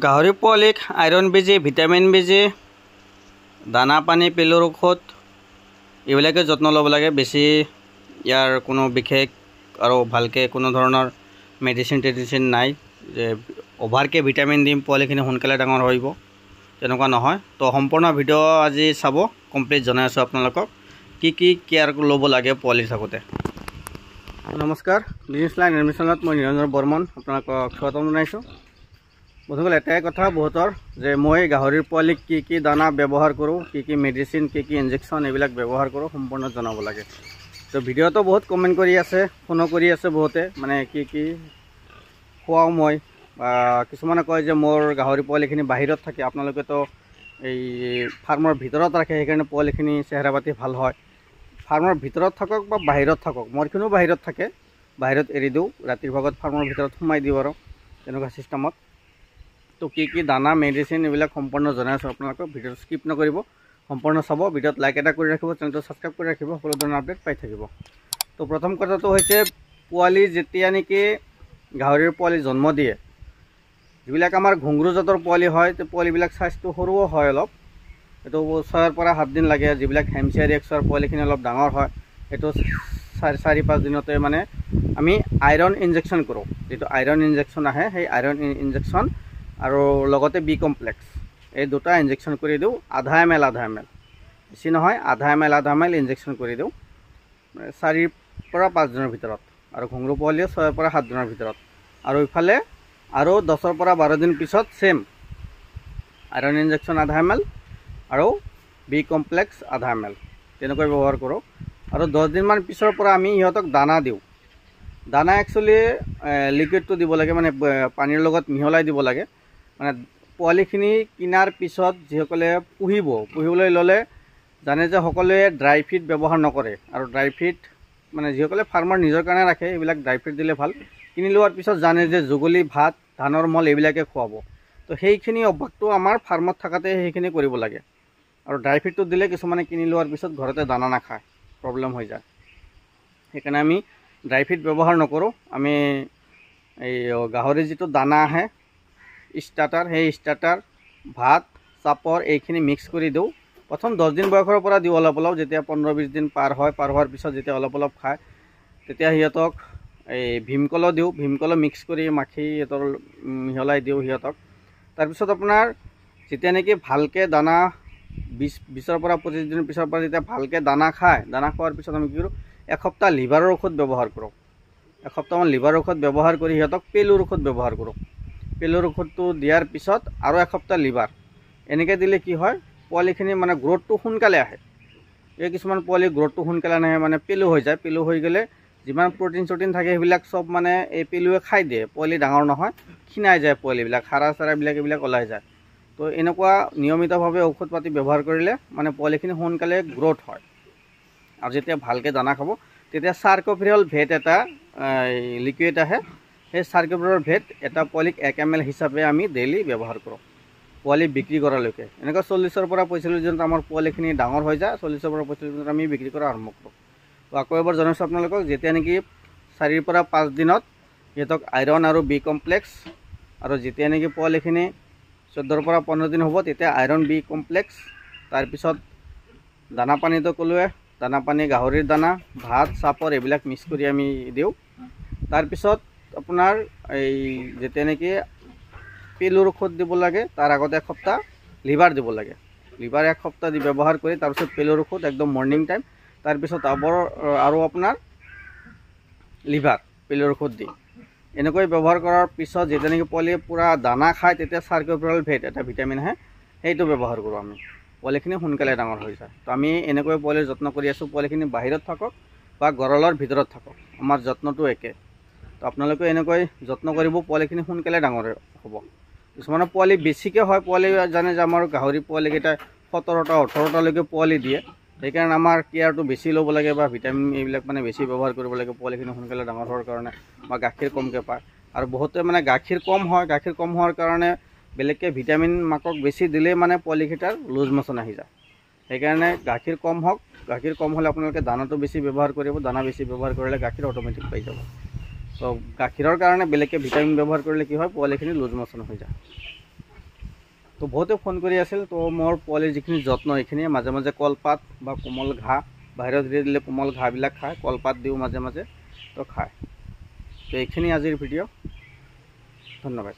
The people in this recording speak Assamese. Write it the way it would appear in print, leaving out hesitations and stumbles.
গাহৰি পোৱালিক আইৰণ বেজী, ভিটামিন বেজী, দানা পানী, পেলুৰ ঔষধ এইবিলাকে যত্ন ল'ব লাগে। বেছি ইয়াৰ কোনো বিশেষ আৰু ভালকৈ কোনো ধৰণৰ মেডিচিন নাই যে অভাৰকৈ ভিটামিন দিম পোৱালিখিনি সোনকালে ডাঙৰ হ'ব, তেনেকুৱা নহয়। তো সম্পূৰ্ণ ভিডিঅ' আজি চাব, কমপ্লিট জনাই আছোঁ আপোনালোকক কি কেয়াৰ ল'ব লাগে পোৱালি থাকোঁতে। নমস্কাৰ, বিজনেছ লাইন এডমিশ্যনত মই নিৰঞ্জন বৰ্মন আপোনালোকক স্বাগতম জনাইছোঁ। বন্ধুসকল, এটাই কথা বহুতৰ যে মই গাহৰিৰ পোৱালিক কি দানা ব্যৱহাৰ কৰোঁ, কি মেডিচিন, কি ইনজেকশ্যন এইবিলাক ব্যৱহাৰ কৰোঁ, সম্পূৰ্ণ জনাব লাগে। তো ভিডিঅ'টো বহুত কমেণ্ট কৰি আছে, ফোনো কৰি আছে বহুতে, মানে কি খুৱাওঁ মই, বা কিছুমানে কয় যে মোৰ গাহৰি পোৱালিখিনি বাহিৰত থাকে, আপোনালোকেতো এই ফাৰ্মৰ ভিতৰত ৰাখে সেইকাৰণে পোৱালিখিনি চেহেৰা পাতি ভাল হয়। ফাৰ্মৰ ভিতৰত থাকক বা বাহিৰত থাকক, মোৰখিনিও বাহিৰত থাকে, বাহিৰত এৰি দিওঁ, ৰাতিৰ ভাগত ফাৰ্মৰ ভিতৰত সোমাই দিওঁ আৰু তেনেকুৱা চিষ্টেমত। তো কি দানা, মেডিচিন এইবিলাক সম্পূৰ্ণ জনাই আছোঁ আপোনালোকক। ভিডিঅ'টো স্কিপ নকৰিব, সম্পূৰ্ণ চাব। ভিডিঅ'ত লাইক এটা কৰি ৰাখিব, চেনেলটো ছাবস্ক্ৰাইব কৰি ৰাখিব, সকলো ধৰণৰ আপডেট পাই থাকিব। তো প্ৰথম কথাটো হৈছে, পোৱালি যেতিয়া নেকি গাহৰিৰ পোৱালি জন্ম দিয়ে, যিবিলাক আমাৰ ঘুংৰু জাতৰ পোৱালি হয়, তো পোৱালিবিলাক চাইজটো সৰুও হয় অলপ, এইটো 6 পৰা 7 দিন লাগে। যিবিলাক হেমচিয়াৰ এক্সৰ পোৱালিখিনি অলপ ডাঙৰ হয়, সেইটো 4-5 দিনতে মানে আমি আইৰণ ইনজেকশ্যন কৰোঁ। যিটো আইৰণ ইনজেকশ্যন আহে, সেই আইৰণ ইনজেকশ্যন আৰু লগতে বি কমপ্লেক্স, এই দুটা ইনজেকশ্যন কৰি দিওঁ। আধা এম এল বেছি নহয়, আধা এম এল ইনজেকশ্যন কৰি দিওঁ 4 পৰা 5 দিনৰ ভিতৰত, আৰু ঘুংৰু পোৱালিও 6 পৰা 7 দিনৰ ভিতৰত। আৰু ইফালে আৰু 10 পৰা 12 দিন পিছত চেম আইৰণ ইনজেকশ্যন আধা এম এল আৰু বি কমপ্লেক্স আধা এম এল তেনেকৈ ব্যৱহাৰ কৰোঁ। আৰু 10 দিনমান পিছৰ পৰা আমি সিহঁতক দানা দিওঁ। দানা একচুৱেলি লিকুইডটো দিব লাগে, মানে পানীৰ লগত মিহলাই দিব লাগে। মানে পোৱালিখিনি কিনাৰ পিছত যিসকলে পুহিবলৈ ল'লে জানে যে সকলোৱে ড্ৰাই ফিড ব্যৱহাৰ নকৰে, আৰু ড্ৰাই ফিড মানে যিসকলে ফাৰ্মাৰ নিজৰ কাৰণে ৰাখে এইবিলাক ড্ৰাই ফিড দিলে ভাল। কিনি লোৱাৰ পিছত জানে যে যুগলি, ভাত, ধানৰ মল এইবিলাকে খুৱাব। তো সেইখিনি অভ্যাসটো আমাৰ ফাৰ্মত থকাতে সেইখিনি কৰিব লাগে। আৰু ড্ৰাই ফিডটো দিলে কিছুমানে কিনি লোৱাৰ পিছত ঘৰতে দানা নাখায়, প্ৰব্লেম হৈ যায়। সেইকাৰণে আমি ড্ৰাই ফিড ব্যৱহাৰ নকৰোঁ। আমি এই গাহৰি যিটো দানা আহে ষ্টাৰ্টাৰ, সেই ষ্টাৰ্টাৰ, ভাত, চাপৰ এইখিনি মিক্স কৰি দিওঁ। প্ৰথম 10 দিন বয়সৰ পৰা দিওঁ অলপ অলপ। যেতিয়া 15-20 দিন পাৰ হোৱাৰ পিছত যেতিয়া অলপ অলপ খায়, তেতিয়া সিহঁতক এই ভীমকলো দিওঁ। ভীমকলো মিক্স কৰি মাখি সিহঁতৰ মিহলাই দিওঁ সিহঁতক। তাৰপিছত আপোনাৰ যেতিয়া নেকি ভালকৈ দানা 20 পৰা 25 দিনৰ পিছৰ পৰা যেতিয়া ভালকৈ দানা খায়, দানা খোৱাৰ পিছত আমি কি কৰোঁ, এসপ্তাহ লিভাৰৰ ঔষধ ব্যৱহাৰ কৰোঁ। এসপ্তাহমান লিভাৰ ঔষধ ব্যৱহাৰ কৰি সিহঁতক পেলুৰ ঔষধ ব্যৱহাৰ কৰোঁ। পেলুৰ ঔষধটো দিয়াৰ পিছত আৰু এসপ্তাহ লিভাৰ, এনেকৈ দিলে কি হয়, পোৱালিখিনি মানে গ্ৰ'থটো সোনকালে আহে। এই কিছুমান পোৱালি গ্ৰ'থটো সোনকালে নাহে, মানে পেলু হৈ যায়। পেলু হৈ গ'লে যিমান প্ৰ'টিন থাকে সেইবিলাক চব মানে এই পেলুৱে খাই দিয়ে, পোৱালি ডাঙৰ নহয়, ক্ষীণাই যায় পোৱালিবিলাক, হাড় চাৰাবিলাক এইবিলাক ওলাই যায়। তো এনেকুৱা নিয়মিতভাৱে ঔষধ পাতি ব্যৱহাৰ কৰিলে মানে পোৱালিখিনি সোনকালে গ্ৰ'থ হয়। আৰু যেতিয়া ভালকৈ দানা খাব, তেতিয়া চাৰ্কোফেৰল ভেট এটা লিকুইড আহে, সেই চাৰ্কোফেৰল ভেট এটা পোৱালিক 1 ml হিচাপে আমি ডেইলি ব্যৱহাৰ কৰোঁ, পোৱালি বিক্ৰী কৰালৈকে। এনেকুৱা 40 পৰা 45 দিনত আমাৰ পোৱালিখিনি ডাঙৰ হৈ যায়। 40 পৰা 45 দিনত আমি বিক্ৰী কৰা আৰম্ভ কৰোঁ। তো আকৌ এবাৰ জনাইছোঁ আপোনালোকক, যেতিয়া নেকি 4 পৰা 5 দিনত সিহঁতক আইৰণ আৰু বি কমপ্লেক্স, আৰু যেতিয়া নেকি পোৱালিখিনি 14 পৰা 15 দিন হ'ব, তেতিয়া আইৰণ, বি কমপ্লেক্স, তাৰপিছত দানা পানীটো ক'লোৱে, দানা পানী, গাহৰিৰ দানা, ভাত, চাপৰ এইবিলাক মিক্স কৰি আমি দিওঁ। তাৰপিছত আপোনাৰ এই যেতিয়া নেকি পেলুৰ ঔষধ দিব লাগে, তাৰ আগতে এসপ্তাহ লিভাৰ দিব লাগে। লিভাৰ 1 সপ্তাহ দি ব্যৱহাৰ কৰি তাৰপিছত পেলুৰ ঔষধ একদম মৰ্ণিং টাইম, তাৰপিছত আৰু আপোনাৰ লিভাৰ, পেলুৰ ঔষধ দি এনেকৈ ব্যৱহাৰ কৰাৰ পিছত যেতিয়া নেকি পোৱালিয়ে পূৰা দানা খায়, তেতিয়া চাৰ্কোফেৰল ভেট এটা ভিটামিন আহে, সেইটো ব্যৱহাৰ কৰোঁ আমি। পোৱালিখিনি সোনকালে ডাঙৰ হৈ যায়। তো আমি এনেকৈ পোৱালিৰ যত্ন কৰি আছোঁ। পোৱালিখিনি বাহিৰত থাকক বা গঁৰালৰ ভিতৰত থাকক, আমাৰ যত্নটো একে। তো আপোনালোকে এনেকৈ যত্ন কৰিব, পোৱালিখিনি সোনকালে ডাঙৰ হ'ব। কিছুমানৰ পোৱালি বেছিকৈ হয়, পোৱালি জানে যে আমাৰ গাহৰি পোৱালিকেইটা 17টা 18টালৈকে পোৱালি দিয়ে, সেইকাৰণে আমাৰ কেয়াৰটো বেছি ল'ব লাগে, বা ভিটামিন এইবিলাক মানে বেছি ব্যৱহাৰ কৰিব লাগে পোৱালিখিনি সোনকালে ডাঙৰ হোৱাৰ কাৰণে, বা গাখীৰ কমকৈ পায়। আৰু বহুতে মানে গাখীৰ কম হয়, গাখীৰ কম হোৱাৰ কাৰণে বেলেগকৈ ভিটামিন মাকক বেছি দিলেই মানে পোৱালিকেইটাৰ লুজ মচন আহি যায়। সেইকাৰণে গাখীৰ কম হওক, গাখীৰ কম হ'লে আপোনালোকে দানাটো বেছি ব্যৱহাৰ কৰিব। দানা বেছি ব্যৱহাৰ কৰিলে গাখীৰ অট'মেটিক পাই যাব। তো গাখীৰৰ কাৰণে বেলেগকৈ ভিটামিন ব্যৱহাৰ কৰিলে কি হয়, পোৱালিখিনি লুজ মচন হৈ যায়। তো বহুতে ফোন কৰি আছিল। তো মোৰ পোৱালিৰ যিখিনি যত্ন এইখিনি মাজে মাজে কলপাত বা কোমল ঘাঁহ বাহিৰত দিলে কোমল ঘাঁহবিলাক খায়, কলপাত দিওঁ মাজে মাজে, তো খায়। তো এইখিনি আজিৰ ভিডিঅ', ধন্যবাদ।